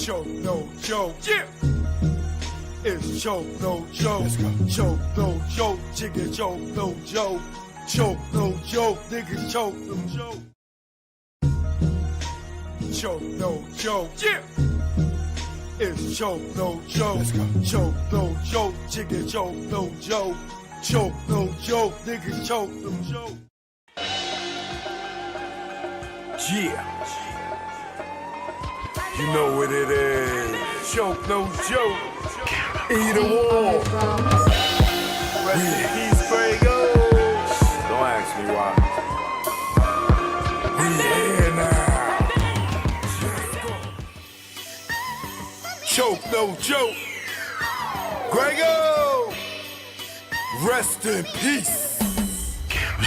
Choke, no joke. Yeah. It's choke, no joke. Let's go. Choke, no joke. Chicken choke, no joke. Choke, no joke. Niggas choke, no joke. Choke, no joke. Yeah. It's choke, no joke. Let's go. Choke, no joke. Chicken choke, no joke. Choke, no joke. Niggas choke, no joke. Yeah. You know what it is. Choke, no joke. Either war. Rest in peace, Fuegos. Don't ask me why. We here now. Choke, no joke. Grego. Rest in peace.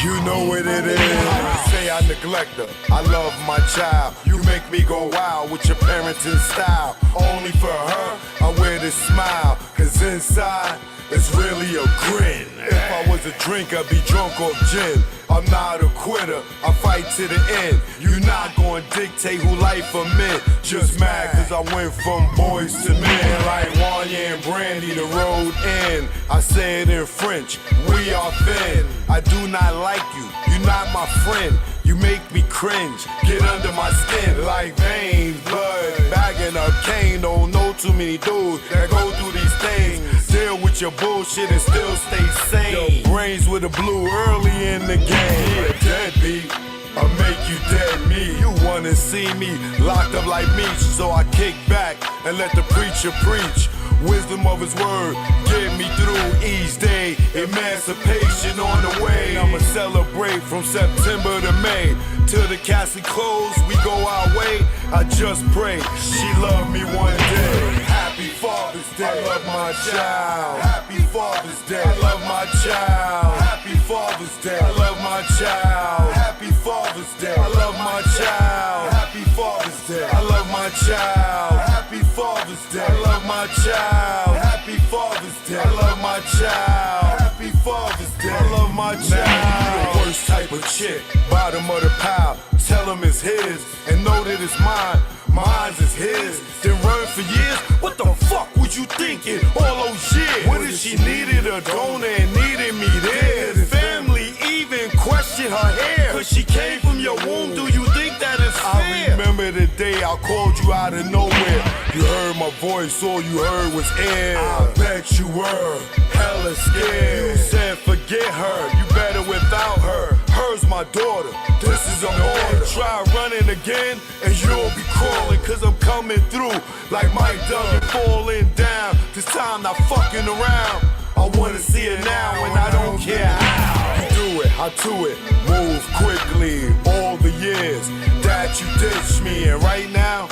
You know what it is. You say I neglect her. I love my child. You make me go wild with your parenting style. Only for her, I wear this smile. Cause inside, it's really a grin. If I was a drinker, I'd be drunk off gin. I'm not a quitter, I fight to the end. You not gonna dictate who life I'm in. Just mad cause I went from boys to men. Like Wanya and Brandy, the road end. I say it in French, we are thin. I do not like you, you're not my friend. You make me cringe, get under my skin like veins, blood, bagging up cane. Don't know too many dudes that go through these things. Deal with your bullshit and still stay sane. Yo, brains with a blue early in the game. Yeah, deadbeat, I'll make you dead me. You wanna see me locked up like me, so I kick back and let the preacher preach. Wisdom of his word, get me through each day. Emancipation on the way. I'ma celebrate from September to May. Till the casket close, we go our way. I just pray she love me one day. Happy Father's Day, I love my child. Happy Father's Day, I love my child. Happy Father's Day, I love my child. Happy Father's Day, I love my child. Happy Father's Day, I love my child. Happy Father's Day, I love my child. Happy Father's Day, I love my child. Happy Father's Day, I love my child. You the worst type of chick, bottom of the pile. Tell him it's his and know that it's mine. Mine's is his, then run for years. What the fuck was you thinking all those years? What if she needed a donor and needed me there? Did family even question her hair? Cause she came from your womb, do you think that is fair? I remember the day I called you out of nowhere. You heard my voice, all you heard was air. I bet you were hella scared. You said forget her, you better without her. Her's my daughter, this is an order. Try running again and you'll be crawling. Cause I'm coming through like Mike Duggan falling down. This time not fucking around. I wanna see it now and I don't care how. You do it, I do it, move quickly. All the years that you ditched me, and right now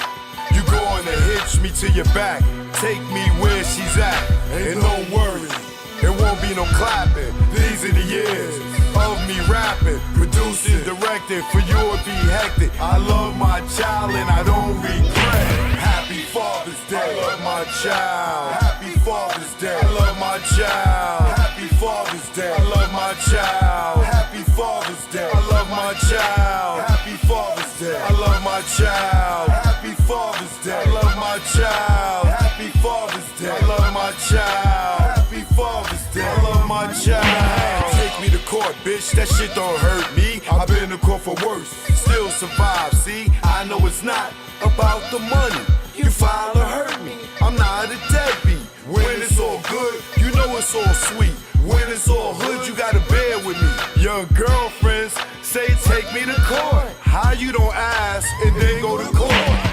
you gonna hitch me to your back. Take me where she's at, and don't worry, it won't be no clapping. These are the years of me rapping, producing, directing. For you it'd be hectic. I love my child and I don't regret. Happy Father's Day, I love my child. Happy Father's Day, I love my child. Happy Father's Day, I love my child. Happy Father's Day, I love my child. Happy Father's Day, I love my child. Happy Father's Day, I love my child. Happy Father's Day, I love my child. Happy Father's Day, I love my child. Take me to court, bitch, that shit don't hurt me. I've been to court for worse, still survive, see? I know it's not about the money. You file or hurt me, I'm not a deadbeat. When it's all good, you know it's all sweet. When it's all hood, you gotta bear with me. Your girlfriends say take me to court. How you don't ask and then go to court?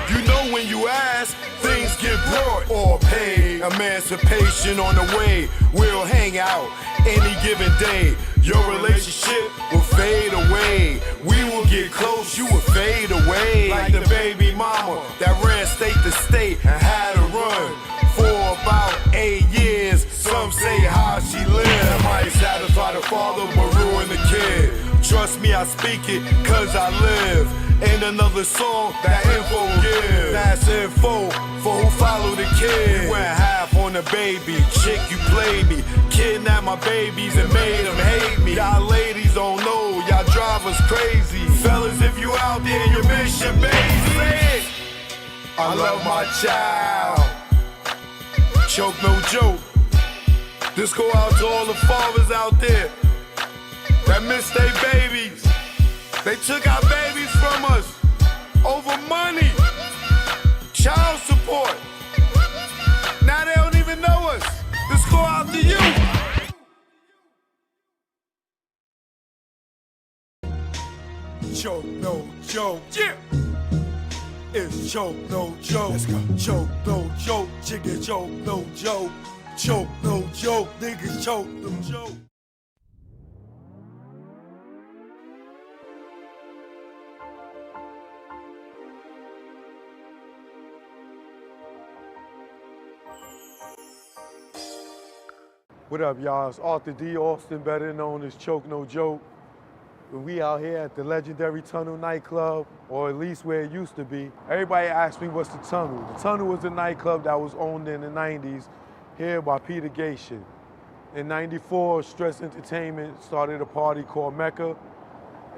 You know when you ask, things get brought or paid. Emancipation on the way, we'll hang out any given day. Your relationship will fade away. We will get close, you will fade away. Like the baby mama that ran state to state and had to run for about 8 years. Some say how she lived might satisfy the father but ruin the kid. Trust me, I speak it cause I live. Ain't another song that info give. That's info for who follow the kid. You went half on the baby, chick you played me. Kidnapped my babies and made them hate me. Y'all ladies don't know, y'all drive us crazy. Fellas, if you out there, your mission, baby. I love my child. Choke no joke. This go out to all the fathers out there that miss their babies. They took our babies from us over money, child support. Now they don't even know us. This go out to you. Choke no joke. Yeah. It's choke no joke. Let's go. Choke no joke. Chicken choke no joke. Choke no joke. Niggas choke no joke. What up, y'all? It's Arthur D. Austin, better known as Choke No Joke. We out here at the legendary Tunnel nightclub, or at least where it used to be. Everybody asks me what's the Tunnel. The Tunnel was a nightclub that was owned in the 90s here by Peter Gateshin. In 94, Stress Entertainment started a party called Mecca.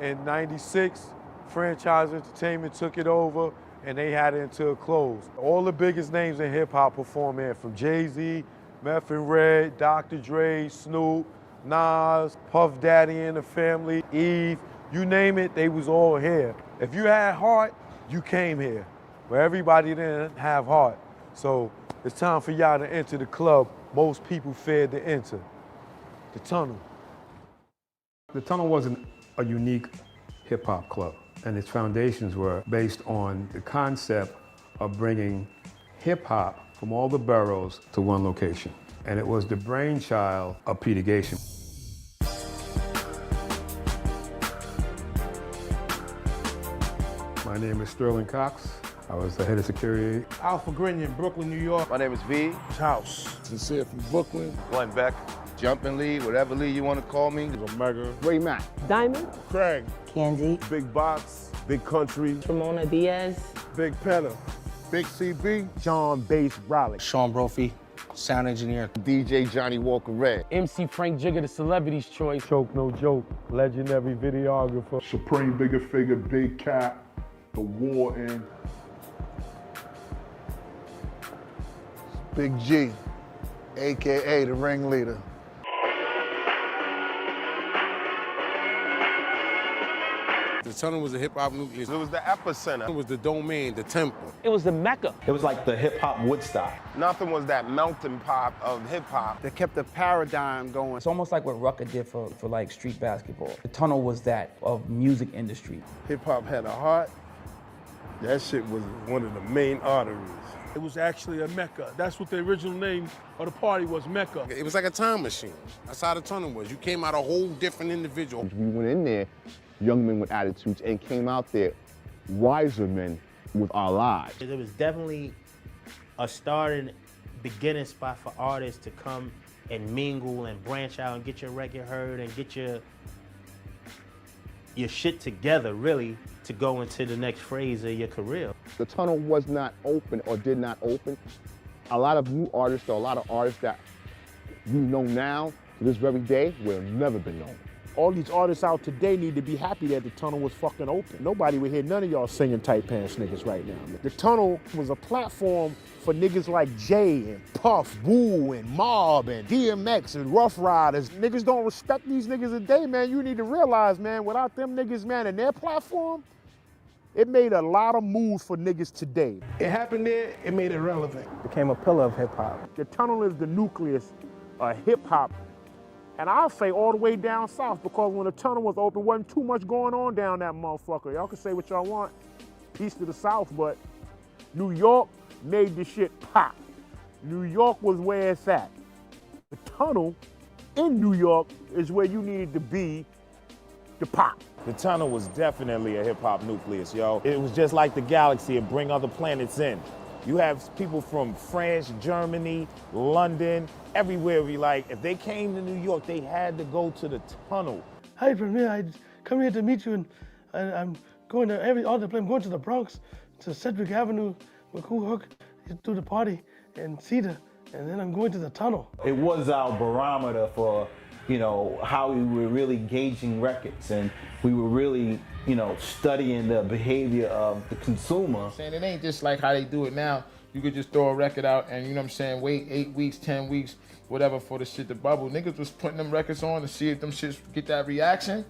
In 96, Franchise Entertainment took it over and they had it until it closed. All the biggest names in hip hop perform here, from Jay-Z, Meth and Red, Dr. Dre, Snoop, Nas, Puff Daddy and the family, Eve, you name it, they was all here. If you had heart, you came here. But everybody didn't have heart. So it's time for y'all to enter the club most people feared to enter, the Tunnel. The Tunnel wasn't a unique hip-hop club, and its foundations were based on the concept of bringing hip-hop from all the boroughs to one location. And it was the brainchild of Peter Gateshin. My name is Sterling Cox. I was the head of security. Alpha Grinion, Brooklyn, New York. My name is V. House. Sincere from Brooklyn. Glenn Beck. Jumping Lee, whatever Lee you want to call me. Omega. Ray Mack. Diamond, Craig. Candy, Big Box. Big Country. Ramona Diaz, Big Penna. Big CB. John Bass Raleigh. Sean Brophy, sound engineer. DJ Johnny Walker Red. MC Frank Jigger, the celebrity's choice. Choke No Joke, legendary videographer. Supreme Bigger Figure. Big Cat. The Warden. Big G, AKA the ringleader. The Tunnel was a hip-hop nucleus. It was the epicenter. It was the domain, the temple. It was the Mecca. It was like the hip-hop Woodstock. Nothing was that melting pot of hip-hop. They kept the paradigm going. It's almost like what Rucker did for like street basketball. The Tunnel was that of music industry. Hip hop had a heart. That shit was one of the main arteries. It was actually a Mecca. That's what the original name of the party was, Mecca. It was like a time machine. That's how the Tunnel was. You came out a whole different individual. We went in there, young men with attitudes, and came out there wiser men with our lives. It was definitely a starting, beginning spot for artists to come and mingle and branch out and get your record heard and get your shit together, really, to go into the next phase of your career. The Tunnel was not open or did not open. A lot of new artists, or a lot of artists that we know now to this very day will have never been known. All these artists out today need to be happy that the Tunnel was fucking open. Nobody would hear none of y'all singing tight pants niggas right now. The Tunnel was a platform for niggas like Jay and Puff, Wu and Mob and DMX and Rough Riders. Niggas don't respect these niggas today, man. You need to realize, man, without them niggas, man, and their platform, it made a lot of moves for niggas today. It happened there, it made it relevant. Became a pillar of hip hop. The Tunnel is the nucleus of hip hop. And I'll say all the way down south, because when the Tunnel was open, wasn't too much going on down that motherfucker. Y'all can say what y'all want, east of the south, but New York made this shit pop. New York was where it's at. The Tunnel in New York is where you needed to be to pop. The Tunnel was definitely a hip-hop nucleus, yo. It was just like the galaxy and bring other planets in. You have people from France, Germany, London, everywhere. If they came to New York, they had to go to the Tunnel. Hi, from here. I come here to meet you, and I'm going to all the place. I'm going to the Bronx, to Sedgwick Avenue, McCool Hook, do the party, and Cedar, and then I'm going to the Tunnel. It was our barometer for you know, how we were really gauging records, and we were really, you know, studying the behavior of the consumer. Saying it ain't just like how they do it now. You could just throw a record out and, you know what I'm saying, wait 8 weeks, 10 weeks, whatever for the shit to bubble. Niggas was putting them records on to see if them shits get that reaction.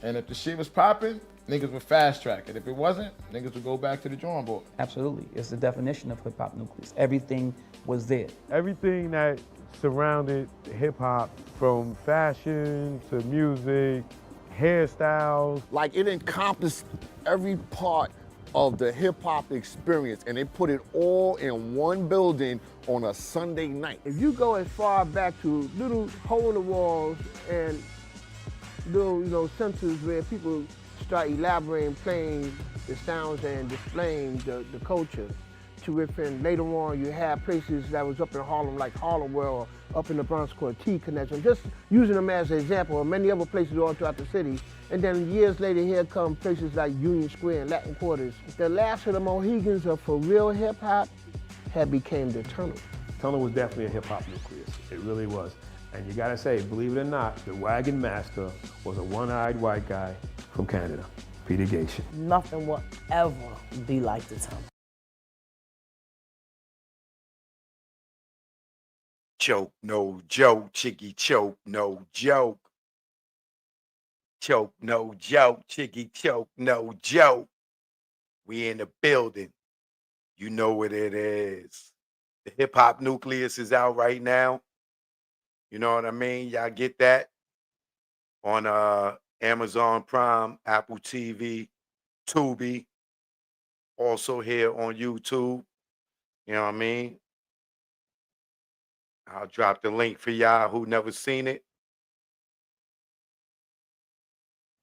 And if the shit was popping, niggas would fast track it. If it wasn't, niggas would go back to the drawing board. Absolutely. It's the definition of hip hop nucleus. Everything was there. Everything that surrounded hip hop, from fashion to music, hairstyles. Like it encompassed every part of the hip hop experience, and they put it all in one building on a Sunday night. If you go as far back to little hole in the walls and little, you know, centers where people start elaborating, playing the sounds and displaying the culture, to within later on you have places that was up in Harlem like Harlem World, up in the Bronx called T Connection, just using them as an example of many other places all throughout the city. And then years later here come places like Union Square and Latin Quarters. The last of the Mohegans of for real hip hop had became the Tunnel. Tunnel was definitely a hip hop nucleus. It really was. And you gotta say, believe it or not, the wagon master was a one-eyed white guy from Canada, Peter Gation. Nothing will ever be like the Tunnel. Choke, no joke, chicky choke, no joke. Choke, no joke, chicky choke, no joke. We in the building. You know what it is. The hip hop nucleus is out right now. You know what I mean? Y'all get that on Amazon Prime, Apple TV, Tubi, also here on YouTube. You know what I mean? I'll drop the link for y'all who never seen it.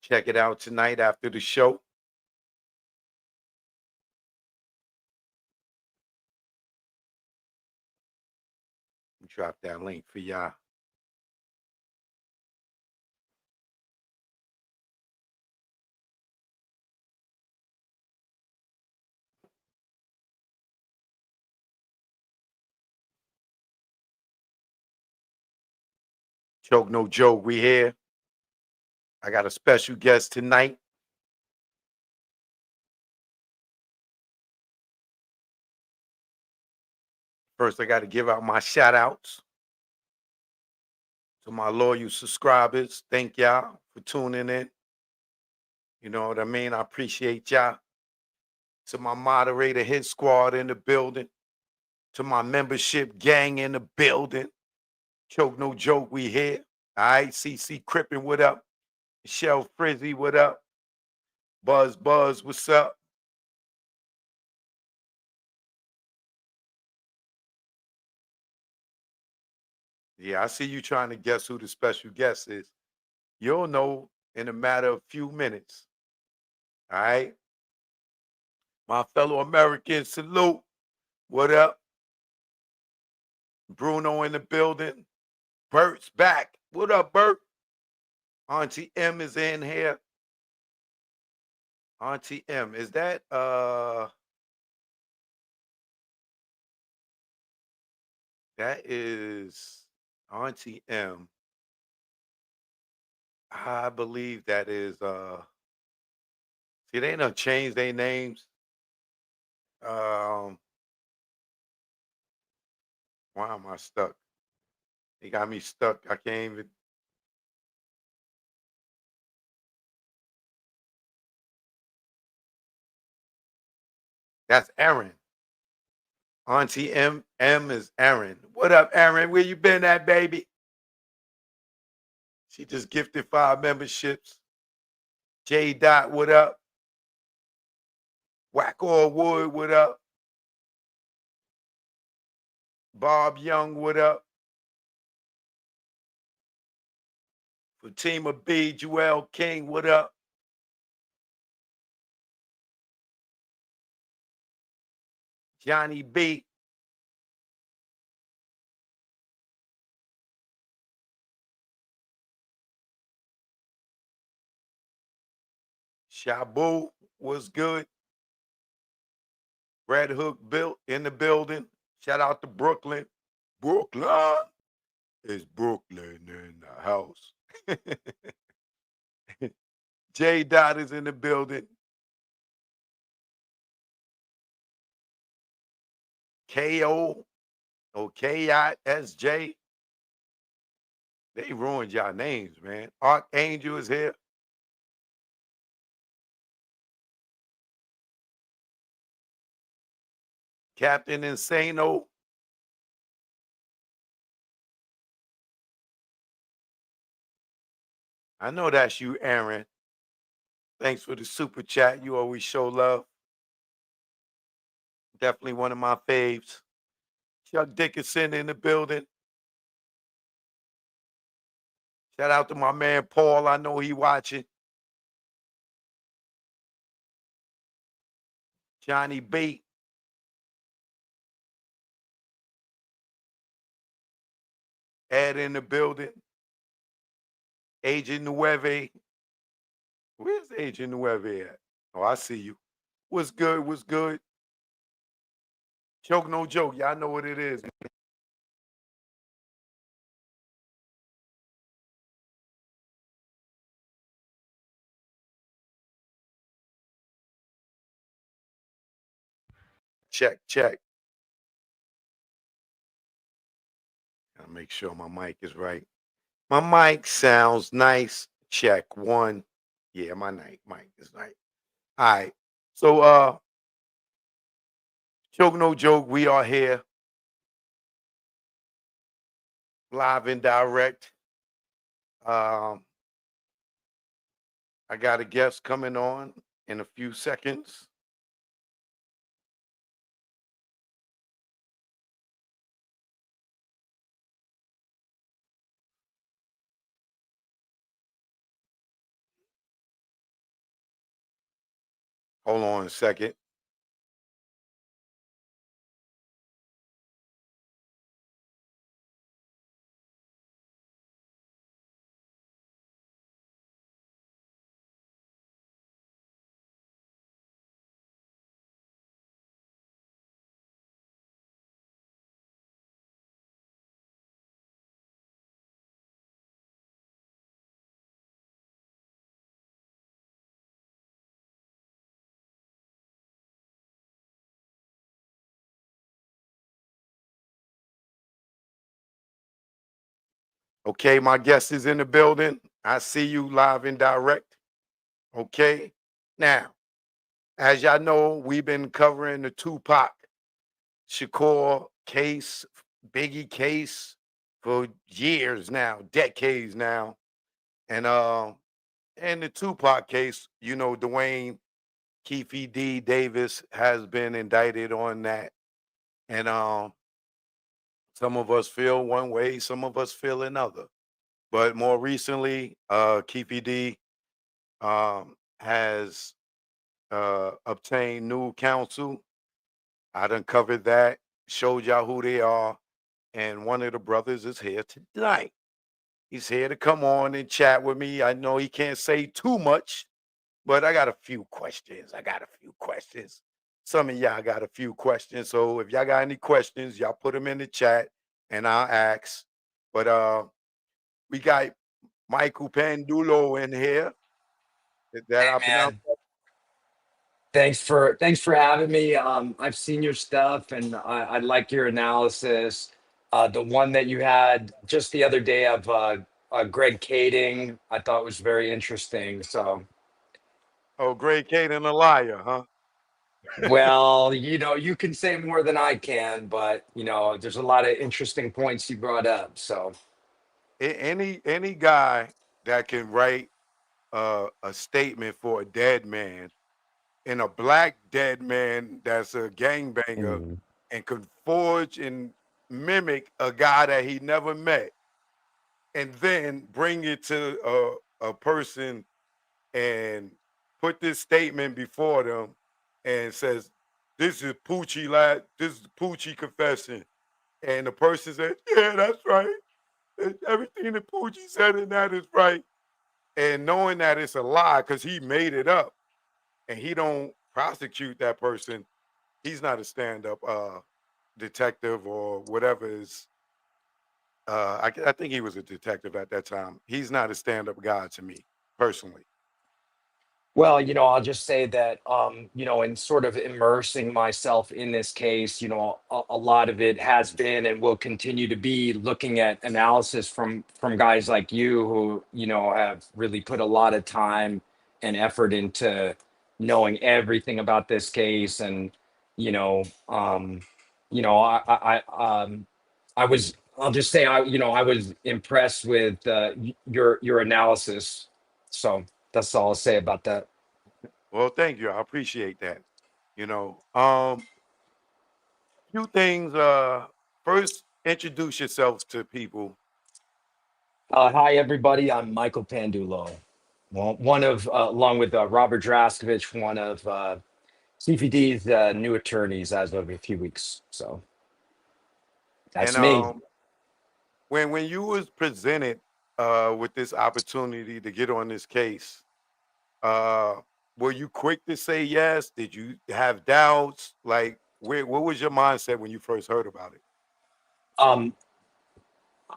Check it out tonight after the show. Drop that link for y'all. Choke no joke, we here. I got a special guest tonight. First, I got to give out my shout outs to my loyal subscribers. Thank y'all for tuning in. You know what I mean? I appreciate y'all. To my moderator hit squad in the building. To my membership gang in the building. Choke no joke, we here. All right, CC Crippin, what up? Michelle Frizzy, what up? Buzz, what's up? Yeah, I see you trying to guess who the special guest is. You'll know in a matter of few minutes. All right? My fellow Americans, salute. What up? Bruno in the building. Bert's back. What up, Bert? Auntie M is in here. Auntie M, is that that is Auntie M. I believe that is see, they done changed their names. Why am I stuck? They got me stuck. I can't even. That's Aaron. Auntie M. M is Aaron. What up, Aaron? Where you been at, baby? She just gifted 5 memberships. J. Dot, what up? Whack-All Wood, what up? Bob Young, what up? Fatima B. Joel King, what up? Johnny B. Shabu was good. Red Hook built in the building. Shout out to Brooklyn. Brooklyn. It's Brooklyn in the house. J Dot is in the building. KO or KISJ. They ruined y'all names, man. Archangel is here. Captain Insano. I know that's you, Aaron. Thanks for the super chat. You always show love. Definitely one of my faves. Chuck Dickinson in the building. Shout out to my man Paul. I know he watching. Johnny B. Ed in the building. Agent Nueve. Where's Agent Nueve at? Oh, I see you. What's good? What's good? Choke no joke. Y'all know what it is. Check, check. Gotta make sure my mic is right. My mic sounds nice. Check one. Yeah, my mic is right. All right. So Choke no joke. We are here. Live and direct. I got a guest coming on in a few seconds. Hold on a second. Okay, my guest is in the building. I see you live and direct. Okay. Now, as y'all know, we've been covering the Tupac Shakur case, Biggie case for years now, decades now. And the Tupac case, you know, Duane, Keefe D. Davis has been indicted on that. And some of us feel one way, some of us feel another. But more recently, Keefe D has obtained new counsel. I done covered that, showed y'all who they are, and one of the brothers is here tonight. He's here to come on and chat with me. I know he can't say too much, but I got a few questions. Some of y'all got a few questions. So if y'all got any questions, y'all put them in the chat and I'll ask. But we got Michael Pandulo in here. That I pronounce. Man, thanks for having me. I've seen your stuff, and I like your analysis. The one that you had just the other day of Greg Kading, I thought was very interesting. So, Oh, Greg Kading a liar, huh? well, you can say more than I can, but there's a lot of interesting points you brought up. So, Any guy that can write a statement for a dead man and a black dead man that's a gangbanger mm, and could forge and mimic a guy that he never met and then bring it to a person and put this statement before them and says, this is this is Poochie confession. And the person says, yeah, that's right. Everything that Poochie said in that is right. And knowing that it's a lie because he made it up and he don't prosecute that person, he's not a stand-up detective or whatever is I think he was a detective at that time. He's not a stand-up guy to me, personally. Well, I'll just say that, in sort of immersing myself in this case, a lot of it has been and will continue to be looking at analysis from guys like you who, have really put a lot of time and effort into knowing everything about this case. And, you know, um, I was, I'll just say, I was impressed with your analysis. So that's all I'll say about that. Well, thank you. I appreciate that. Few things. First, introduce yourself to people. Hi, everybody. I'm Michael Pandulo. Well, one of, along with Robert Draskovich, one of CPD's new attorneys as of a few weeks. So that's And me. when you was presented with this opportunity to get on this case, uh, were you quick to say yes? Did you have doubts? Like, what was your mindset when you first heard about it? Um,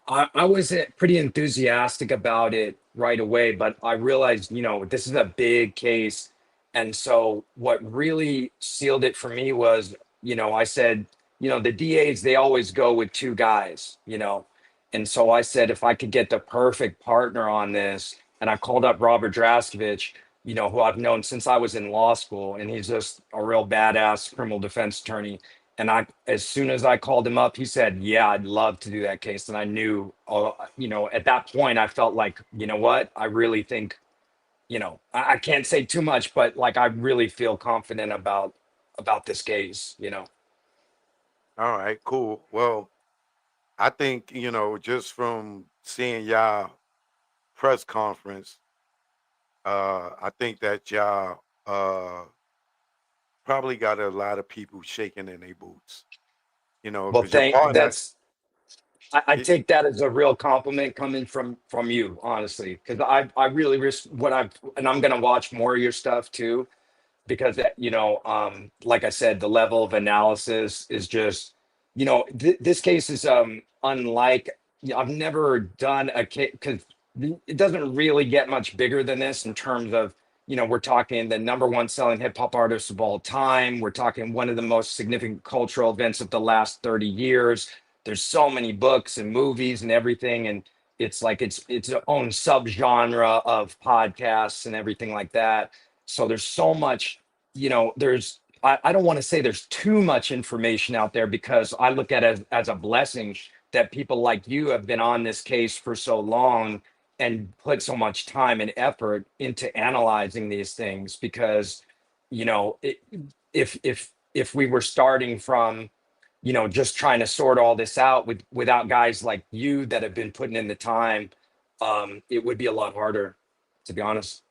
I was pretty enthusiastic about it right away, but I realized, this is a big case. And so what really sealed it for me was, I said, the DAs, they always go with two guys, And so I said, if I could get the perfect partner on this, and I called up Robert Draskovich, who I've known since I was in law school, and he's just a real badass criminal defense attorney. And as soon as I called him up, he said, "Yeah, I'd love to do that case." And I knew, at that point, I felt like, you know what? I really think, I can't say too much, but like, I really feel confident about this case. All right, cool. Well, I think, just from seeing y'all press conference, I think that y'all probably got a lot of people shaking in their boots, Well, because your partner, I it, take that as a real compliment coming from you, honestly, because I really and I'm gonna watch more of your stuff too, because like I said, the level of analysis is just, this case is unlike, I've never done a case because it doesn't really get much bigger than this in terms of, we're talking the number one selling hip hop artist of all time. We're talking one of the most significant cultural events of the last 30 years. There's so many books and movies and everything, and it's like it's own subgenre of podcasts and everything like that. So there's so much, I don't want to say there's too much information out there, because I look at it as a blessing that people like you have been on this case for so long and put so much time and effort into analyzing these things. Because, if we were starting from, just trying to sort all this out without guys like you that have been putting in the time, it would be a lot harder, to be honest.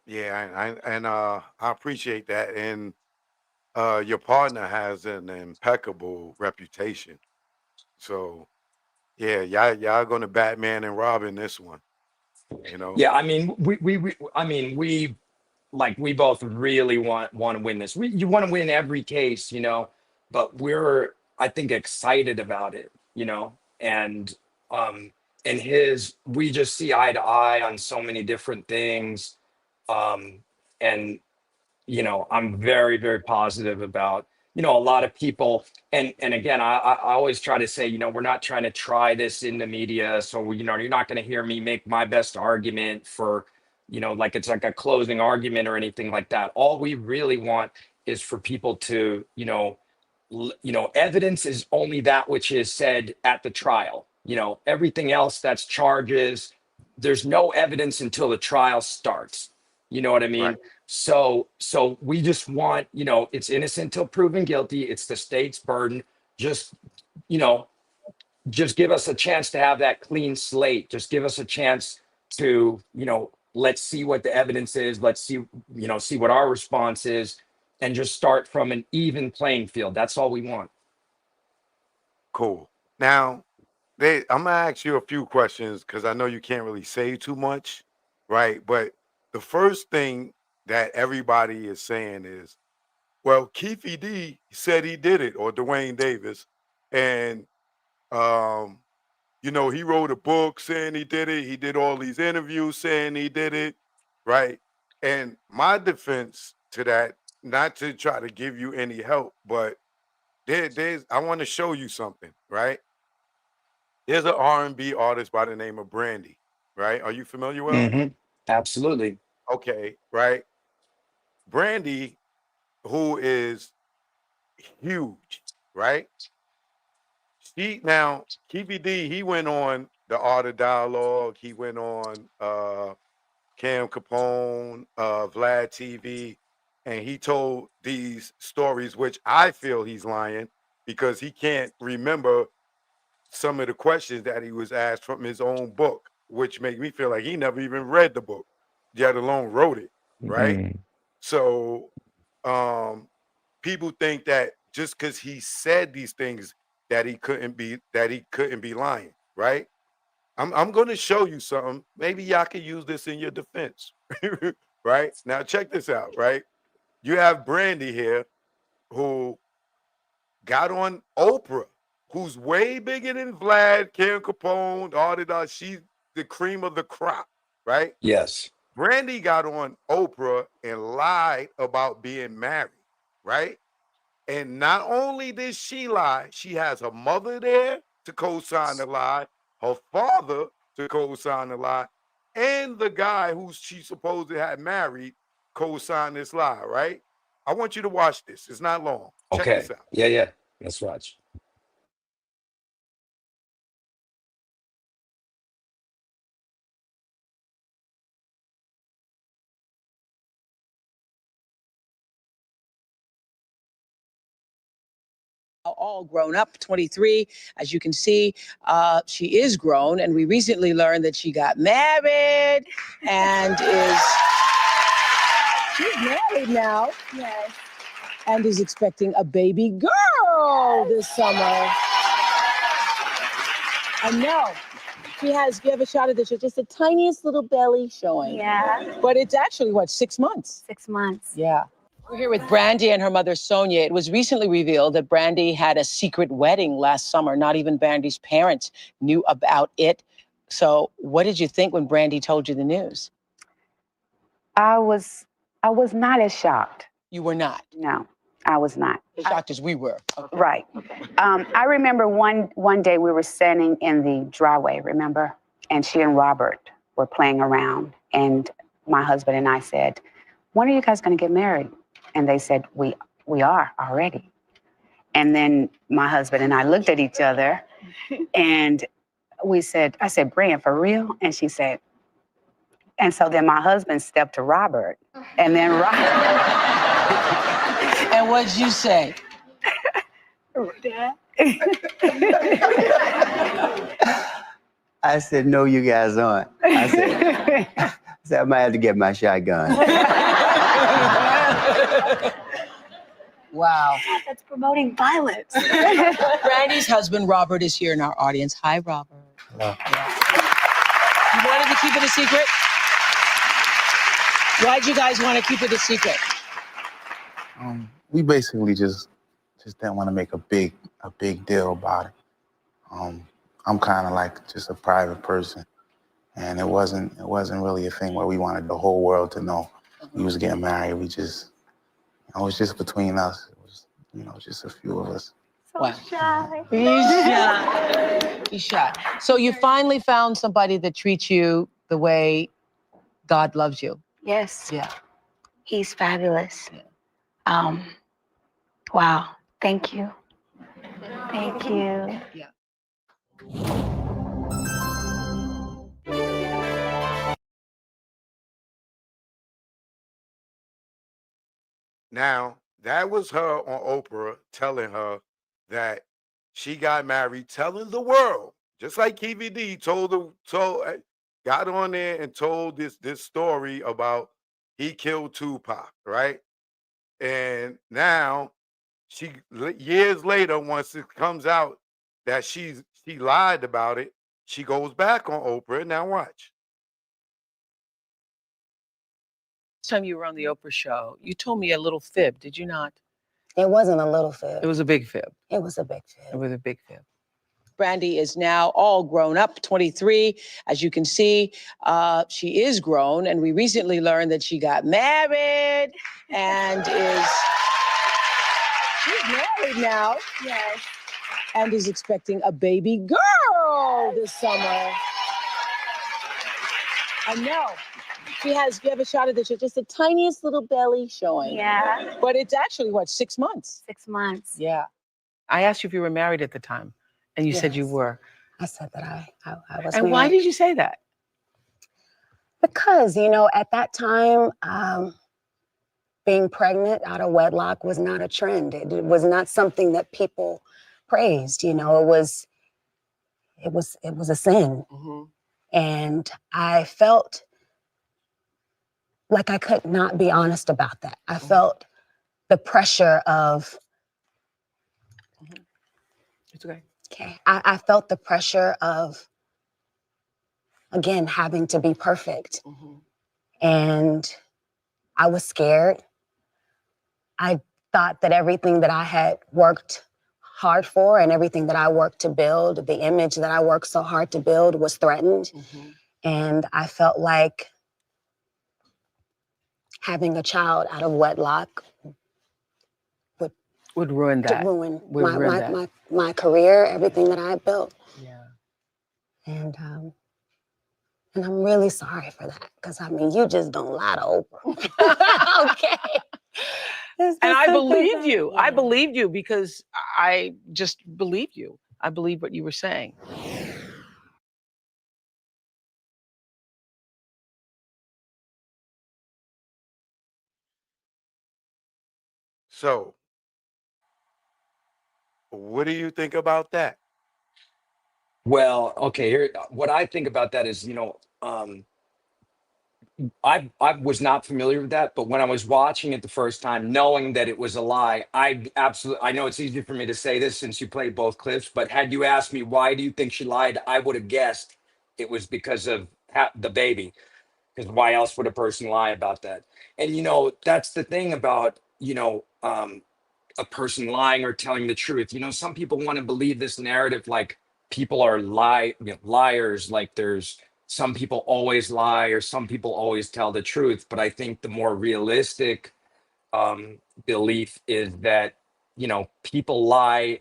yeah, I appreciate that. And your partner has an impeccable reputation. So yeah, y'all gonna Batman and Robin this one, you know. Yeah, I mean, we like, we both really want to win this. You want to win every case, but we're, I think, excited about it, and um we just see eye to eye on so many different things, um and I'm very, very positive about, a lot of people. And again, I always try to say, we're not trying to try this in the media. So, you're not going to hear me make my best argument for, like it's like a closing argument or anything like that. All we really want is for people to, evidence is only that which is said at the trial. Everything else, that's charges. There's no evidence until the trial starts. You know what I Right. mean? So we just want, it's innocent till proven guilty. It's the state's burden. Just, you know, just give us a chance to have that clean slate. Just give us a chance to, let's see what the evidence is. Let's see, see what our response is, and just start from an even playing field. That's all we want. Cool. Now, I'm gonna ask you a few questions because I know you can't really say too much, right? But the first thing that everybody is saying is, well, Keefe D said he did it, or Dwayne Davis, and um, you know, he wrote a book saying he did it. He did all these interviews saying he did it, right? And my defense to that, not to try to give you any help, but I want to show you something, right? There's an R&B artist by the name of Brandy, right? Are you familiar with her? Absolutely. Okay, right? Brandy, who is huge, right? Keefe D, he went on The Art of Dialogue. He went on Cam Capone, Vlad TV, and he told these stories, which I feel he's lying because he can't remember some of the questions that he was asked from his own book, which make me feel like he never even read the book, yet alone wrote it, right? So people think that just because he said these things that he couldn't be lying, right? I'm going to show you something. Maybe y'all can use this in your defense, right? Now check this out, right? You have Brandy here who got on Oprah, who's way bigger than Vlad, Cam Capone, all that. She's the cream of the crop, right? Yes. Brandy got on Oprah and lied about being married, right? And not only did she lie, she has her mother there to co-sign the lie, her father to co-sign the lie, and the guy who she supposedly had married co-signed this lie, right? I want you to watch this. It's not long. Check Okay. this out. Yeah. Let's watch. All grown up, 23. As you can see, she is grown, and we recently learned that she got married and she's married now. Yes. And is expecting a baby girl this summer. I know. You have a shot of this, just the tiniest little belly showing. Yeah. But it's actually, what, 6 months? 6 months. Yeah. We're here with Brandy and her mother, Sonia. It was recently revealed that Brandy had a secret wedding last summer. Not even Brandy's parents knew about it. So what did you think when Brandy told you the news? I was not as shocked. You were not? No, I was not. As shocked as we were. Okay. Right. I remember one day we were standing in the driveway, remember? And she and Robert were playing around. And my husband and I said, when are you guys going to get married? And they said, we are already. And then my husband and I looked at each other and I said, Brian, for real? And she said, and so then my husband stepped to Robert and then Robert. And what'd you say? Dad? I said, no, you guys aren't. I said, I might have to get my shotgun. Wow. That's promoting violence. Brandy's husband, Robert, is here in our audience. Hi, Robert. Hello. You wanted to keep it a secret? Why'd you guys want to keep it a secret? We basically just didn't want to make a big deal about it. I'm kind of like just a private person, and it wasn't really a thing where we wanted the whole world to know we was getting married. We just, it was just between us. It was, just a few of us. So shy. He's shy. He's shy. So you finally found somebody that treats you the way God loves you. Yes. Yeah. He's fabulous. Yeah. Wow. Thank you. Thank you. Yeah. Now, that was her on Oprah telling her that she got married, telling the world, just like KVD got on there and told this story about he killed Tupac, right? And now years later, once it comes out that she lied about it, she goes back on Oprah. Now watch. Time you were on the Oprah show, you told me a little fib, did you not? It wasn't a little fib. It was a big fib. It was a big fib. It was a big fib. Brandy is now all grown up, 23. As you can see, she is grown, and we recently learned that she got married and she's married now. Yes. And is expecting a baby girl this summer. I know. You have a shot of this, just the tiniest little belly showing. Yeah. But it's actually, what, 6 months? 6 months. Yeah. I asked you if you were married at the time, and you said you Yes. were. I said that I was And married. why did you say that? Because, at that time, being pregnant out of wedlock was not a trend. It was not something that people praised. It was a sin. And I felt like I could not be honest about that. I felt the pressure of. It's okay. Okay. I felt the pressure of, again, having to be perfect. And I was scared. I thought that everything that I had worked hard for and everything that I worked to build, the image that I worked so hard to build, was threatened. And I felt like having a child out of wedlock would ruin that. Ruin Would ruin that. my career, everything that I had built. Yeah. And I'm really sorry for that, because you just don't lie to Oprah. Okay. And I believed you. I believed you because I just believed you. I believed what you were saying. So, what do you think about that? Well, okay, here, what I think about that is, I was not familiar with that, but when I was watching it the first time, knowing that it was a lie, I know it's easy for me to say this since you played both clips, but had you asked me, why do you think she lied? I would have guessed it was because of the baby, because why else would a person lie about that? And, that's the thing about, a person lying or telling the truth. Some people want to believe this narrative like people are liars, like there's some people always lie or some people always tell the truth. But I think the more realistic belief is that, people lie,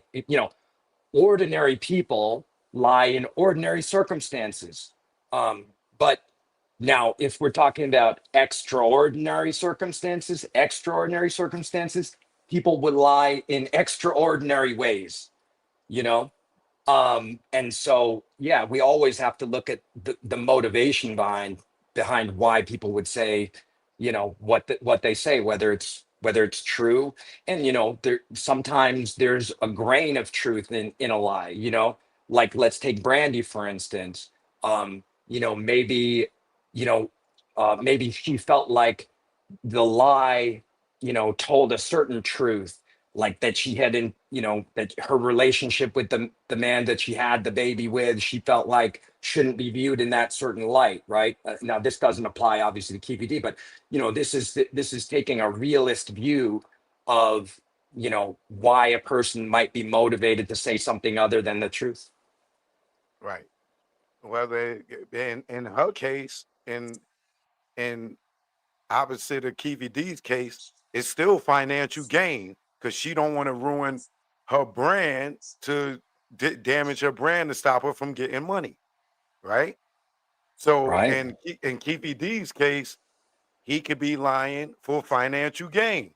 ordinary people lie in ordinary circumstances. But now, if we're talking about extraordinary circumstances, people would lie in extraordinary ways, you know? And so, yeah, we always have to look at the motivation behind why people would say, what they say, whether it's true. And, sometimes there's a grain of truth in a lie, like let's take Brandy, for instance. Maybe, you know, maybe she felt like the lie, told a certain truth, like that she had that her relationship with the man that she had the baby with, she felt like shouldn't be viewed in that certain light, right? Now this doesn't apply obviously to KPD, but this is taking a realist view of why a person might be motivated to say something other than the truth. Right. Well, in her case, in opposite of Keefe D's case, it's still financial gain because she don't want to ruin her brand to damage her brand to stop her from getting money, right? So Right. in Keefe D's case, he could be lying for financial gain,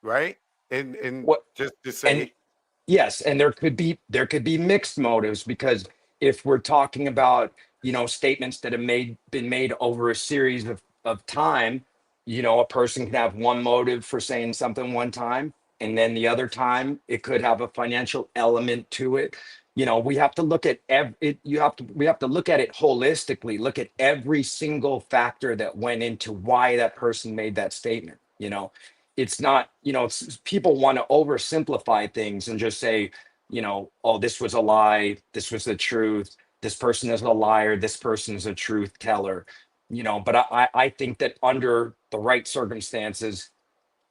right? And What just to and say, Yes, and there could be mixed motives, because if we're talking about statements that have been made over a series of time, a person can have one motive for saying something one time, and then the other time it could have a financial element to it. We have to look at we have to look at it holistically, look at every single factor that went into why that person made that statement. It's not, people want to oversimplify things and just say, oh, this was a lie, this was the truth, this person is a liar, this person is a truth teller. But I think that under the right circumstances,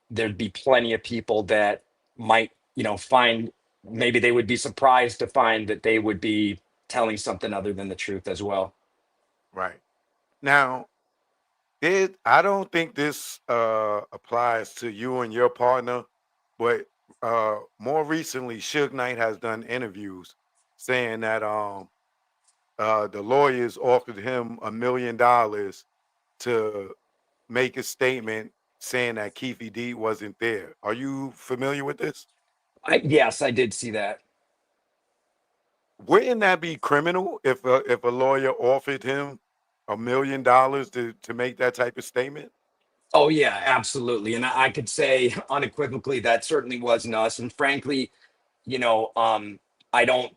there'd be plenty of people that might, find maybe they would be surprised to find that they would be telling something other than the truth as well. Right. Now, I don't think this applies to you and your partner, but more recently, Suge Knight has done interviews saying that the lawyers offered him $1 million to make a statement saying that Keefe D wasn't there. Are you familiar with this? Yes, I did see that. Wouldn't that be criminal if a lawyer offered him $1 million to make that type of statement? Oh yeah, absolutely. And I could say unequivocally that certainly wasn't us. And frankly, you know, I don't,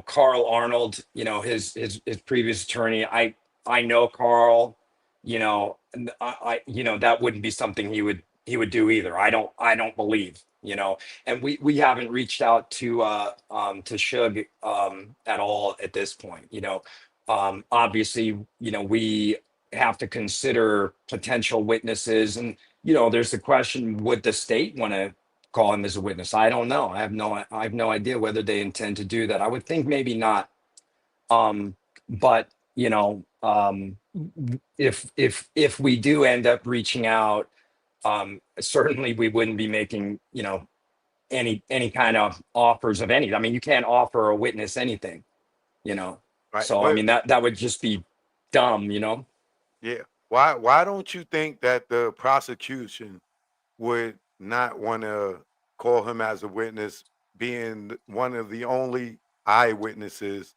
Carl Arnold, his previous attorney. I know Carl, and that wouldn't be something he would do either. I don't believe, and we haven't reached out to Suge at all at this point. Obviously, we have to consider potential witnesses, and there's the question: would the state want to call him as a witness? I don't know. I have no idea whether they intend to do that. I would think maybe not. But if we do end up reaching out, certainly we wouldn't be making any kind of offers of any. I mean, you can't offer a witness anything, you know. Right. So I mean that would just be dumb. Yeah. Why don't you think that the prosecution would not want to call him as a witness, being one of the only eyewitnesses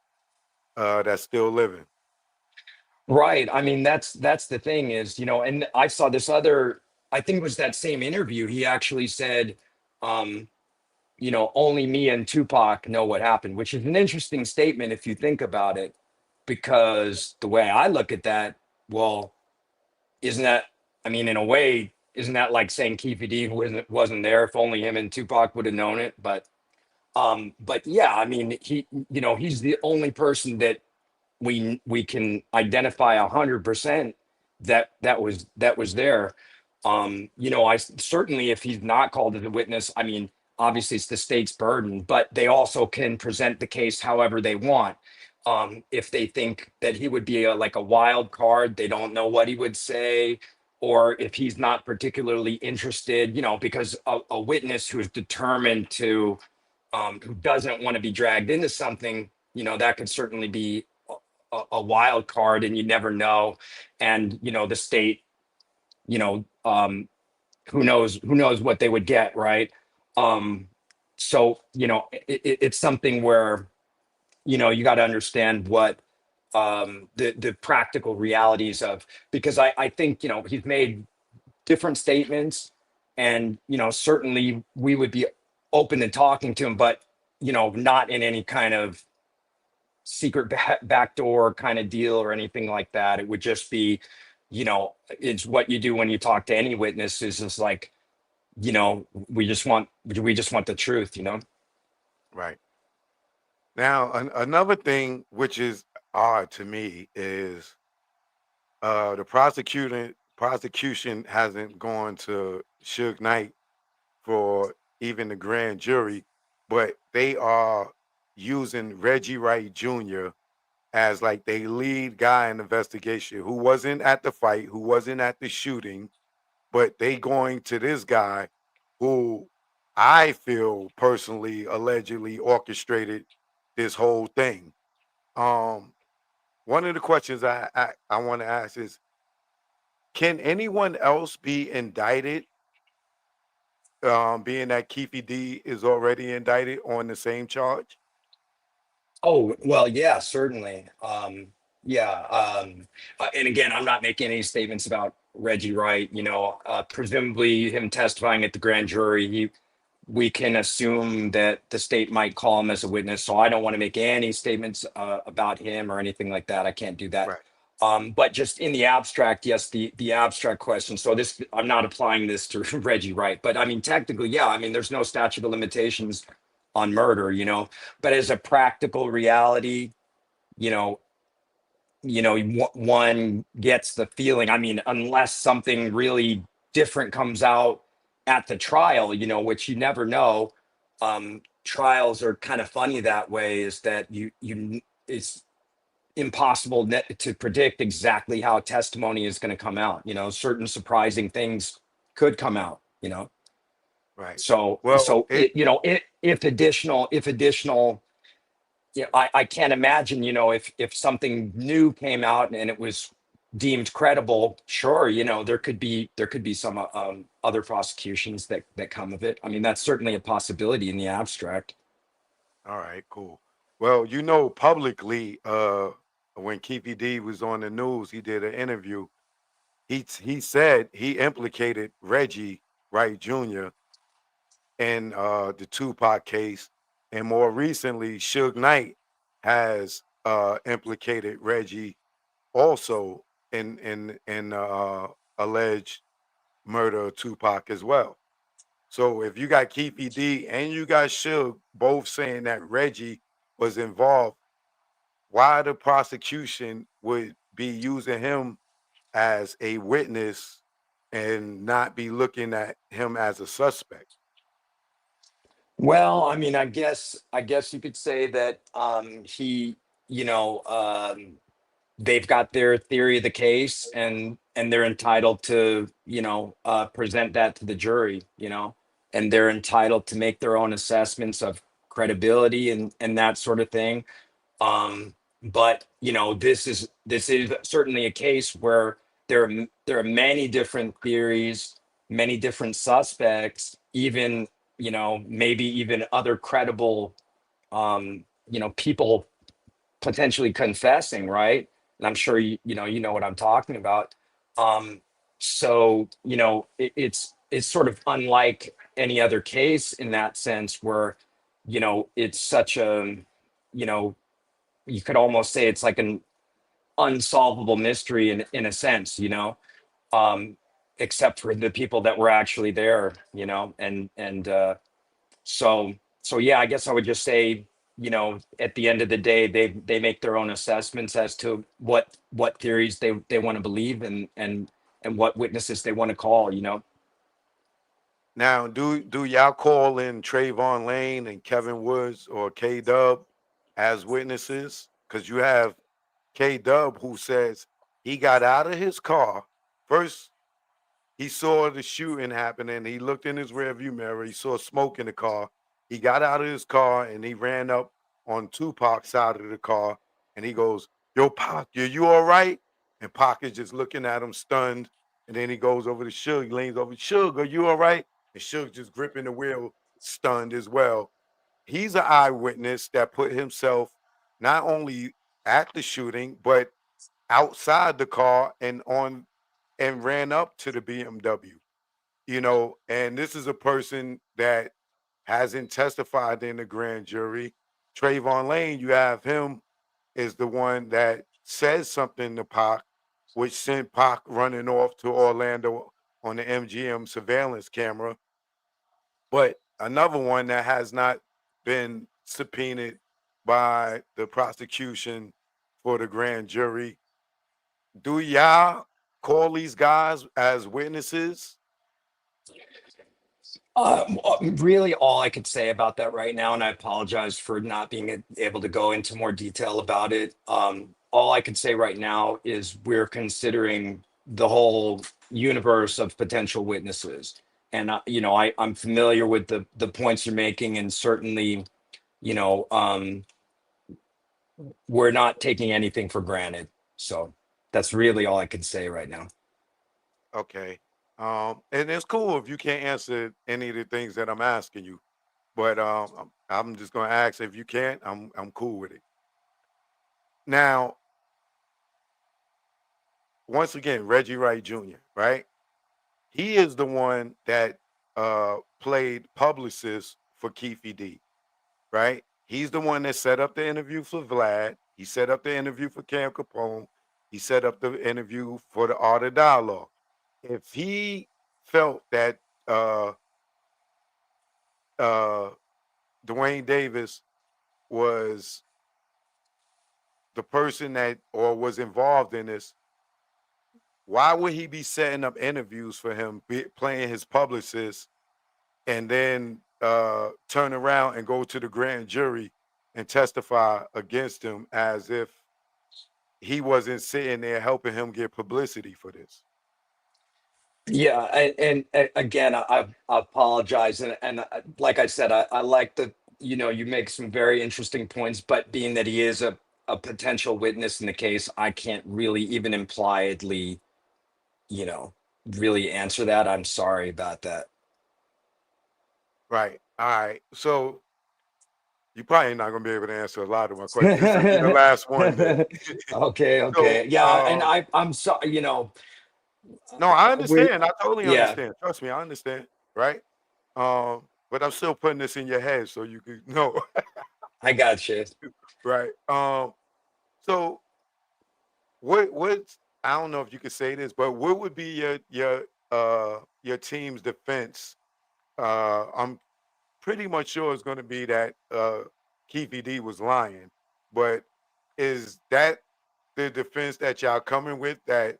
that's still living? Right. I mean, that's the thing is, and I saw this other, I think it was that same interview. He actually said, um, only me and Tupac know what happened, which is an interesting statement if you think about it, because the way I look at that, well, isn't that, I mean, in a way, isn't that like saying Keefe D wasn't there? If only him and Tupac would have known it. But yeah, I mean, he's the only person that we can identify 100% that was there. I certainly, if he's not called as a witness, I mean, obviously it's the state's burden, but they also can present the case however they want. If they think that he would be like a wild card, they don't know what he would say, or if he's not particularly interested, because a witness who is determined to, who doesn't want to be dragged into something, that could certainly be a wild card, and you never know. And the state, you know, um, who knows what they would get, right? So it's something where you got to understand what the practical realities of, because I think he's made different statements, and certainly we would be open to talking to him, but not in any kind of secret backdoor kind of deal or anything like that. It would just be, it's what you do when you talk to any witness, is just like, we just want the truth. Right. Now, another thing which is odd to me is the prosecution hasn't gone to Suge Knight for even the grand jury, but they are using Reggie Wright Jr. as like they lead guy in the investigation, who wasn't at the fight, who wasn't at the shooting, but they going to this guy who I feel personally allegedly orchestrated this whole thing. Um, One of the questions I want to ask is, can anyone else be indicted, being that Keefe D is already indicted on the same charge? Oh, well, yeah, certainly. Yeah. And again, I'm not making any statements about Reggie Wright. Presumably him testifying at the grand jury, we can assume that the state might call him as a witness. So I don't want to make any statements about him or anything like that. I can't do that. Right. But just in the abstract, yes, the abstract question. So this, I'm not applying this to Reggie Wright, but I mean, technically, yeah. I mean, there's no statute of limitations on murder, but as a practical reality, you know, one gets the feeling, I mean, unless something really different comes out at the trial, which you never know, trials are kind of funny that way, is that it's impossible to predict exactly how testimony is going to come out. You know, certain surprising things could come out, you know. Right. So Well, if additional, yeah, I can't imagine, you know, if something new came out and it was deemed credible, sure, you know, there could be some other prosecutions that come of it. I mean, that's certainly a possibility in the abstract. all right, cool. Well, you know, publicly, when Keefe D was on the news, he did an interview. He said he implicated Reggie Wright Jr. in the Tupac case, and more recently, Suge Knight has implicated Reggie also in alleged murder of Tupac as well. So if you got Keefe D and you got Suge both saying that Reggie was involved, why the prosecution would be using him as a witness and not be looking at him as a suspect? Well, I mean, I guess you could say that he, you know, they've got their theory of the case, and they're entitled to, you know, present that to the jury, you know, and they're entitled to make their own assessments of credibility and that sort of thing. But you know, this is certainly a case where there are many different theories, many different suspects, even, you know, maybe even other credible, you know, people potentially confessing, right? And I'm sure you know what I'm talking about. Um, so you know, it's sort of unlike any other case in that sense, where, you know, it's such a, you know, you could almost say it's like an unsolvable mystery in a sense, you know, um, except for the people that were actually there, you know, and so so yeah, I guess I would just say, you know, at the end of the day, they make their own assessments as to what theories they want to believe, and what witnesses they want to call, you know. Now, do y'all call in Trayvon Lane and Kevin Woods or K Dub as witnesses? Because you have K Dub who says he got out of his car. First, he saw the shooting happening. He looked in his rearview mirror. He saw smoke in the car. He got out of his car and he ran up on Tupac's side of the car. And he goes, "Yo, Pac, you all right?" And Pac is just looking at him stunned. And then he goes over to Suge, he leans over, "Suge, are you all right?" And Suge just gripping the wheel, stunned as well. He's an eyewitness that put himself not only at the shooting, but outside the car and ran up to the BMW, you know, and this is a person that hasn't testified in the grand jury. Trayvon Lane, you have him is the one that says something to Pac, which sent Pac running off to Orlando on the MGM surveillance camera. But another one that has not been subpoenaed by the prosecution for the grand jury. Do y'all call these guys as witnesses? Really, all I could say about that right now, and I apologize for not being able to go into more detail about it. All I could say right now is we're considering the whole universe of potential witnesses, and you know, I'm familiar with the points you're making, and certainly, you know, we're not taking anything for granted. So that's really all I can say right now. Okay. And it's cool if you can't answer any of the things that I'm asking you, but I'm just gonna ask if you can't. I'm cool with it. Now, once again, Reggie Wright Jr., right? He is the one that played publicist for Keefe D, right? He's the one that set up the interview for Vlad. He set up the interview for Cam Capone. He set up the interview for the Art of Dialogue. If he felt that uh, uh, Dwayne Davis was the person that or was involved in this, why would he be setting up interviews for him, playing his publicist, and then turn around and go to the grand jury and testify against him as if he wasn't sitting there helping him get publicity for this. Yeah, and again, I apologize, and like I said, I like that. You make some very interesting points, but being that he is a potential witness in the case, I can't really even impliedly, you know, really answer that. I'm sorry about that. Right. All right. So you probably not gonna be able to answer a lot of my questions. This will be the last one then. Okay, So okay, yeah, and I'm sorry, no, I we, understand. I totally yeah, understand. Trust me, I understand. Right. But I'm still putting this in your head so you could know. I got you. Right. So what's I don't know if you could say this, but what would be your team's defense? I'm pretty much sure it's gonna be that Keefe D was lying, but is that the defense that y'all coming with, that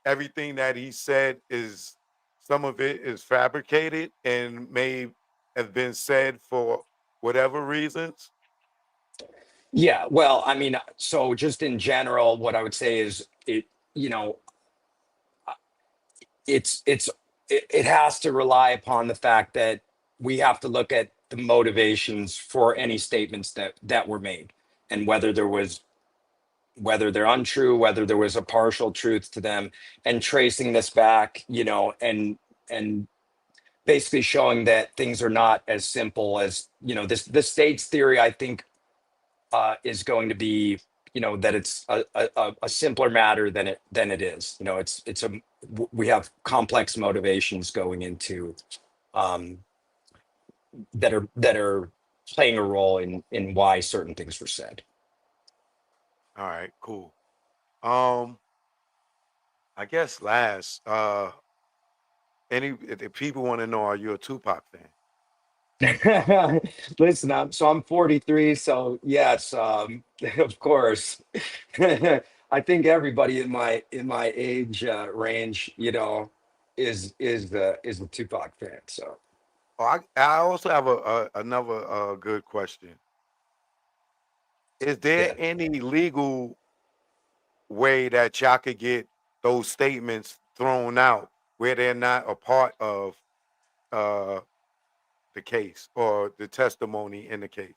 everything that he said is, some of it is fabricated and may have been said for whatever reasons? Yeah, well, I mean, so just in general, what I would say is you know, it has to rely upon the fact that we have to look at the motivations for any statements that were made, and whether they're untrue, whether there was a partial truth to them, and tracing this back, and basically showing that things are not as simple as, this the state's theory, I think, is going to be, that it's a simpler matter than it is. We have complex motivations going into, um, that are playing a role in why certain things were said. All right, cool. I guess last, if people want to know, are you a Tupac fan? Listen, I'm 43, so yes, of course. I think everybody in my age range, is a Tupac fan. So Oh, I also have another good question. Is there yeah. any legal way that y'all could get those statements thrown out where they're not a part of uh, the case or the testimony in the case?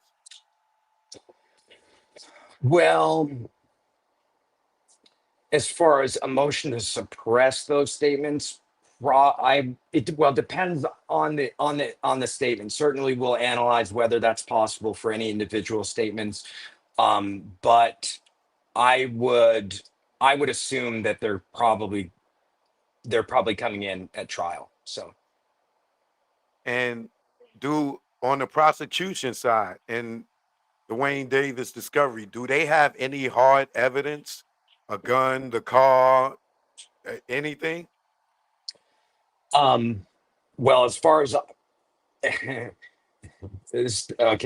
Well, as far as a motion to suppress those statements, depends on the statement. Certainly, we'll analyze whether that's possible for any individual statements. But I would I would assume that they're probably coming in at trial. So And do on the prosecution side and the Wayne Davis discovery, do they have any hard evidence? A gun, the car, anything? well, as far as okay,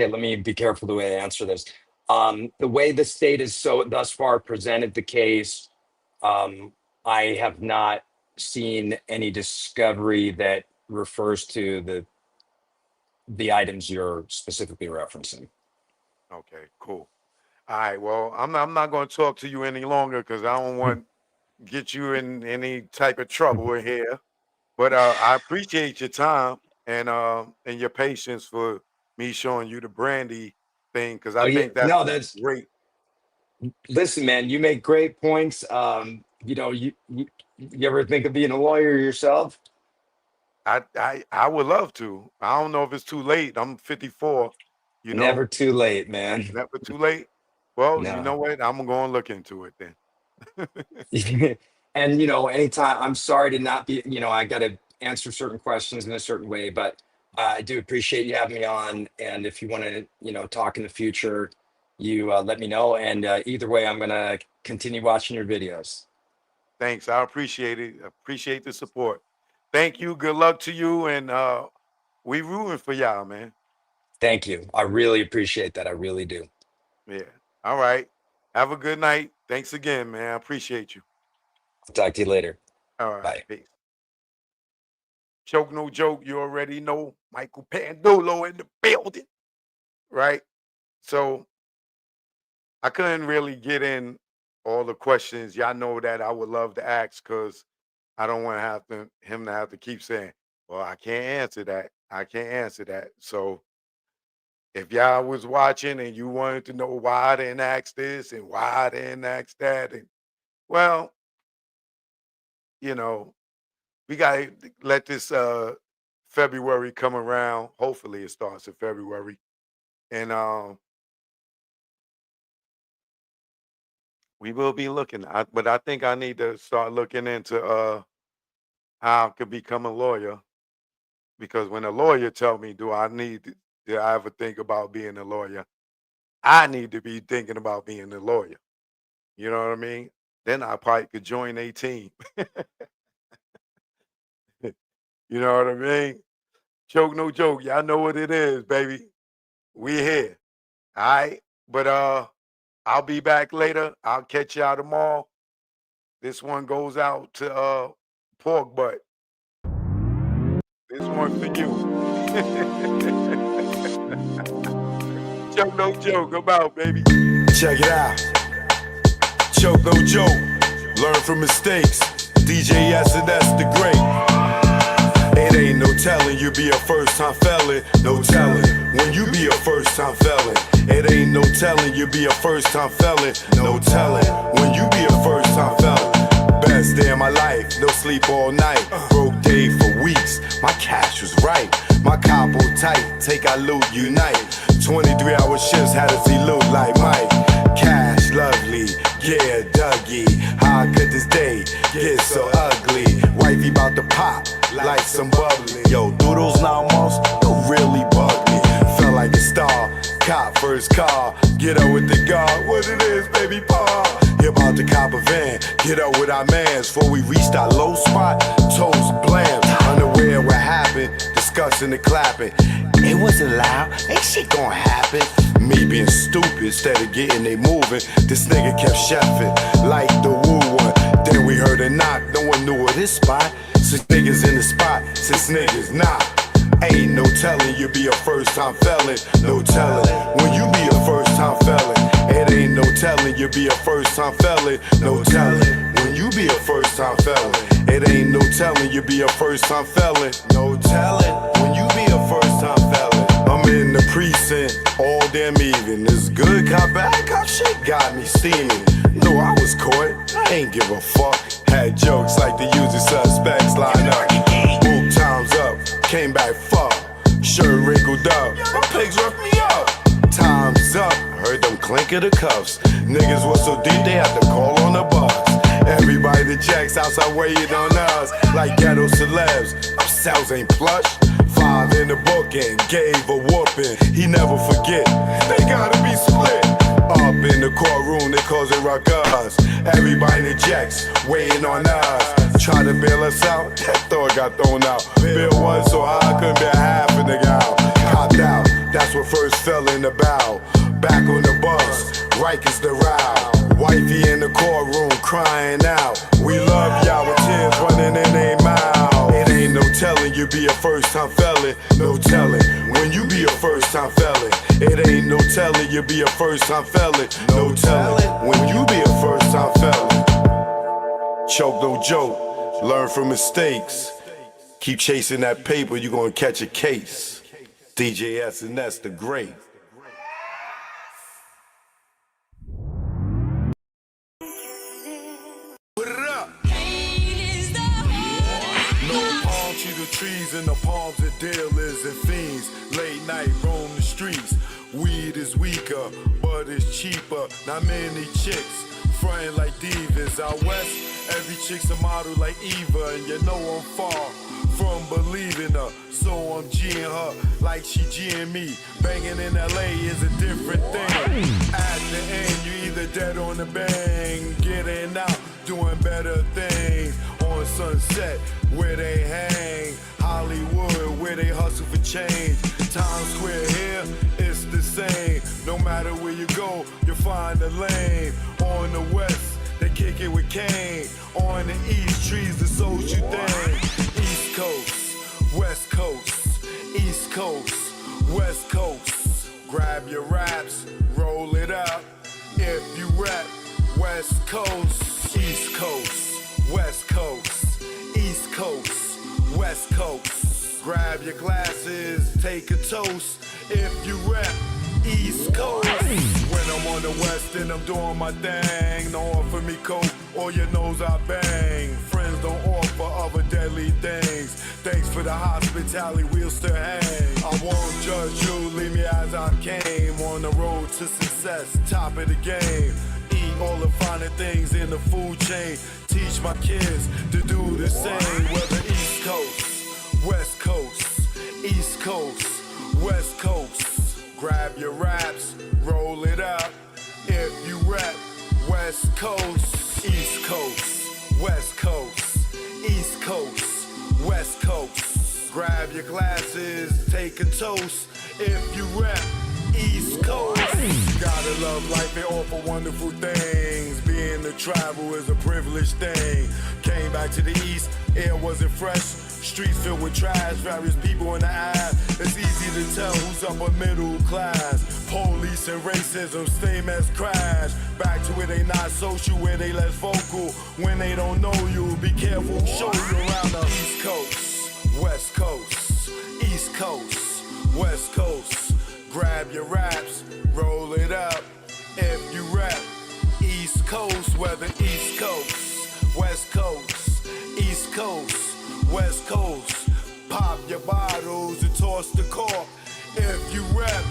let me be careful the way I answer this. The way the state has so thus far presented the case, um, I have not seen any discovery that refers to the items you're specifically referencing. Okay, cool. All right. Well, I'm not going to talk to you any longer because I don't want get you in any type of trouble in here. But I appreciate your time and your patience for me showing you the brandy thing, because I Oh yeah, think that's no, a that's great. listen, man. You make great points. You ever think of being a lawyer yourself? I would love to. I don't know if it's too late. I'm 54. You know, Never too late, man. never too late. Well, you know No. what? I'm going to look into it then. And anytime, I'm sorry to not be, I got to answer certain questions in a certain way, but I do appreciate you having me on. And if you want to, talk in the future, you let me know. And either way, I'm going to continue watching your videos. Thanks. I appreciate it. Appreciate the support. Thank you. Good luck to you. And we rooting for y'all, man. Thank you. I really appreciate that. I really do. Yeah. All right. Have a good night. Thanks again, man. I appreciate you. Talk to you later. All right. Bye. Peace. Choke no joke, you already know. Michael Pandulo in the building, right? So I couldn't really get in all the questions. Y'all know that I would love to ask because I don't want him to have to keep saying, well, I can't answer that. I can't answer that. So if y'all was watching and you wanted to know why I didn't ask this and why I didn't ask that, and well, you know, we gotta let this February come around. Hopefully it starts in February. And we will be looking. But I think I need to start looking into how I could become a lawyer. Because when a lawyer tell me, do I ever think about being a lawyer? I need to be thinking about being a lawyer. You know what I mean? Then I probably could join a team. You know what I mean? Joke, no joke. Y'all know what it is, baby. We here. All right. But I'll be back later. I'll catch y'all tomorrow. This one goes out to Pork Butt. This one for you. Joke, no joke. I'm out, baby. Check it out. Choke, no joke. Learn from mistakes. DJ S&S the Great. It ain't no telling you be a first-time felon. No telling when you be a first-time felon. It ain't no telling you be a first-time felon. No telling when you be a first-time felon. Best day of my life, no sleep all night. Broke day for weeks, my cash was right. My capo tight, take our loot, unite. 23-hour shifts had us elude like Mike. Cash lovely, yeah, Dougie. How could this day get so ugly? Wifey bout to pop like some bubbly. Yo, doodles now most, you really bug me. Felt like a star, cop first car. Get up with the guard, what it is, baby paw. He about to cop a van, get up with our mans. Before we reached our low spot, toes bland. Unaware what happened, discussing and clapping. It wasn't loud, ain't shit gonna happen. Me being stupid instead of getting they moving. This nigga kept chefing like the woo one. Then we heard a knock, no one knew of this spot. Since niggas in the spot, since niggas not. Ain't no telling you be a first-time felon. No telling when you be a first-time felon. It ain't no telling you be a first-time felon. No telling when you be a first-time felon. It ain't no telling you be a first-time felon. No telling when you be a first-time felon. I'm in the precinct all damn even. This good cop, bad cop shit got me steaming. No, I was caught, I ain't give a fuck. Had jokes like the usual suspects line up. Boom, time's up, came back fuck. Shirt wrinkled up, my pigs roughed me up. Time's up, heard them clink of the cuffs. Niggas was so deep they had to call on the bus. Everybody that checks outside waiting on us like ghetto celebs. Our cells ain't plush. 5 in the book and gave a whooping. He never forget, they gotta be split. Up in the courtroom, they cause it rock us. Everybody in the jacks waiting on us. Try to bail us out, that thought got thrown out. Bill one so high, I couldn't bear half a nigga out. Copped out, that's what first fell in the bow. Back on the bus, Rikers the row. Wifey in the courtroom crying out. We love y'all with tears running in their mouth. It ain't no telling you be a first-time felon. No telling when you be a first-time felon. It ain't no telling you be a first-time felon. No telling when you be a first-time felon. Choke no joke, learn from mistakes. Keep chasing that paper, you gonna catch a case. DJ S&S the Great. Trees in the palms of dealers and fiends. Late night roam the streets. Weed is weaker, but it's cheaper. Not many chicks frontin' like divas. Out west, every chick's a model like Eva, and you know I'm far from believing her. So I'm G'ing her like she G'ing me. Banging in LA is a different thing. At the end, you either dead on the bang, getting out, doing better things. On Sunset, where they hang. Hollywood, where they hustle for change. Times Square here, it's the same. No matter where you go, you'll find a lane. On the west, they kick it with Kane. On the east, trees the social thing. East Coast, West Coast, East Coast, West Coast. Grab your raps, roll it up. If you rap West Coast, East Coast, West Coast, East Coast, West Coast. Grab your glasses, take a toast. If you rap East Coast. When I'm on the West and I'm doing my thing, don't offer me coke or your nose I bang. Friends don't offer other deadly things. Thanks for the hospitality, we'll still hang. I won't judge you, leave me as I came. On the road to success, top of the game. Eat all the finer things in the food chain. Teach my kids to do the same. Whether East Coast, West Coast, East Coast, West Coast. Grab your raps, roll it up. If you rap West Coast, East Coast, West Coast, East Coast, West Coast. Grab your glasses, take a toast. If you rap East Coast. Gotta love life, they offer wonderful things. Being to travel is a privileged thing. Came back to the East, air wasn't fresh. Streets filled with trash, various people in the eye. It's easy to tell who's upper middle class. Police and racism, same as crash. Back to where they not social, where they less vocal. When they don't know you, be careful, show you around the East Coast, West Coast, East Coast, West Coast. Grab your raps, roll it up. If you rap East Coast, whether East Coast, West Coast, East Coast, West Coast. Pop your bottles and toss the cork. If you rap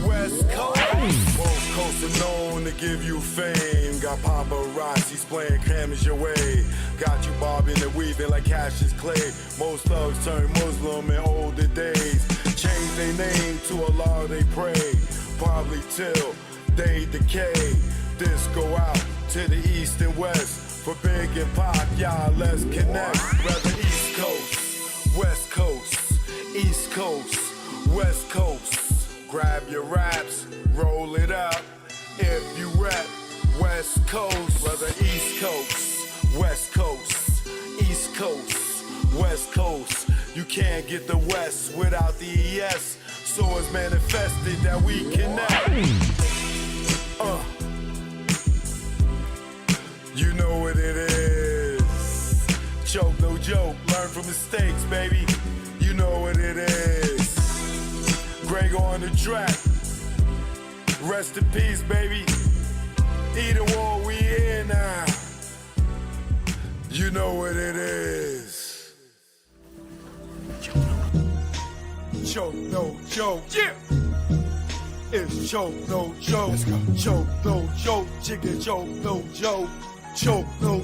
West Coast. Both coasts are known to give you fame. Got paparazzi playing cameras your way. Got you bobbing and weaving like Cassius Clay. Most thugs turn Muslim in older days. Change their name to Allah they pray. Probably till they decay. This go out to the east and west. For Big and Pac, y'all, let's connect. Whether East Coast, West Coast, East Coast, West Coast. Grab your raps, roll it up. If you rap West Coast, whether East Coast, West Coast, East Coast, West Coast. You can't get the West without the ES. So it's manifested that we connect. You know what it is. Choke, no joke. Learn from mistakes, baby. You know what it is. Greg on the track. Rest in peace, baby. Either war, we here now. You know what it is. Choke, no joke. Yeah. It's choke, no joke. Choke, no joke. Chicken choke, no joke. Choke, no